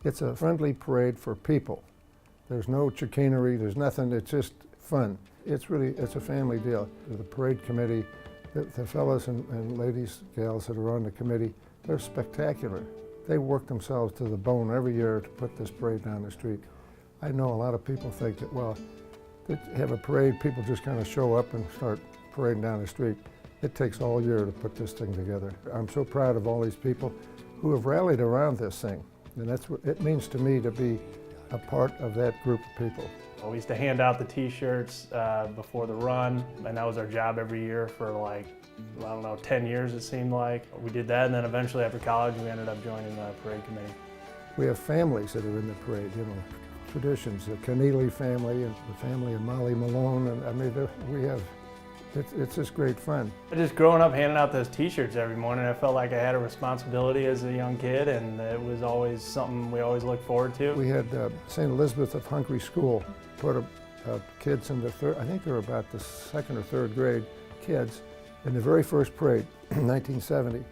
It's a friendly parade for people. There's no chicanery, there's nothing, it's just fun. It's a family deal. The parade committee, the fellows and ladies, gals that are on the committee, they're spectacular. They work themselves to the bone every year to put this parade down the street. I know a lot of people think that, well, to have a parade, people just kind of show up and start parading down the street. It takes all year to put this thing together. I'm so proud of all these people who have rallied around this thing. And that's what it means to me to be a part of that group of people. We used to hand out the t-shirts before the run, and that was our job every year for like, I don't know, 10 years it seemed like. We did that, and then eventually after college we ended up joining the parade committee. We have families that are in the parade, traditions, the Keneally family and the family of Molly Malone, and I mean, it's just great fun. Just growing up handing out those t-shirts every morning, I felt like I had a responsibility as a young kid, and it was always something we always looked forward to. We had St. Elizabeth of Hunckley School put kids in I think they were about the second or third grade kids, in the very first parade, 1970.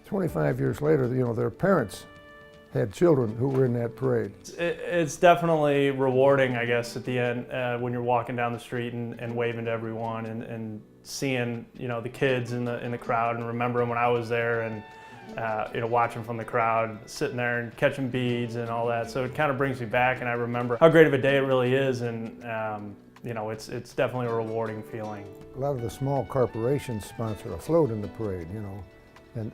25 years later, their parents had children who were in that parade. It's definitely rewarding, I guess, at the end when you're walking down the street and waving to everyone and seeing, the kids in the crowd, and remembering when I was there and watching from the crowd, sitting there and catching beads and all that. So it kind of brings me back, and I remember how great of a day it really is, and it's definitely a rewarding feeling. A lot of the small corporations sponsor a float in the parade, and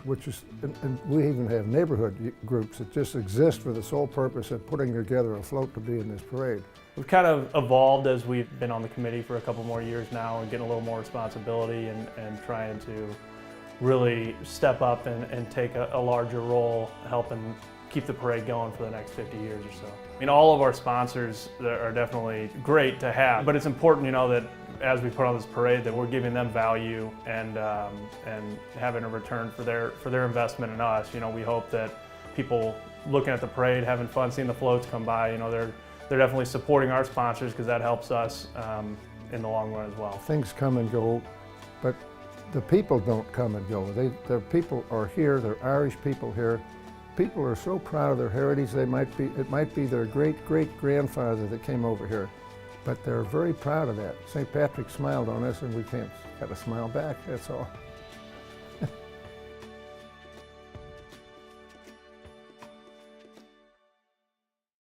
we even have neighborhood groups that just exist for the sole purpose of putting together a float to be in this parade. We've kind of evolved as we've been on the committee for a couple more years now, and getting a little more responsibility and trying to really step up and take a larger role helping keep the parade going for the next 50 years or so. I mean, all of our sponsors are definitely great to have, but it's important, that as we put on this parade, that we're giving them value and having a return for their investment in us. We hope that people looking at the parade, having fun, seeing the floats come by, they're definitely supporting our sponsors, because that helps us in the long run as well. Things come and go, but the people don't come and go. The people are here. They're Irish people here. People are so proud of their heritage. It might be their great-great-grandfather that came over here, but they're very proud of that. St. Patrick smiled on us, and we got to smile back, that's all.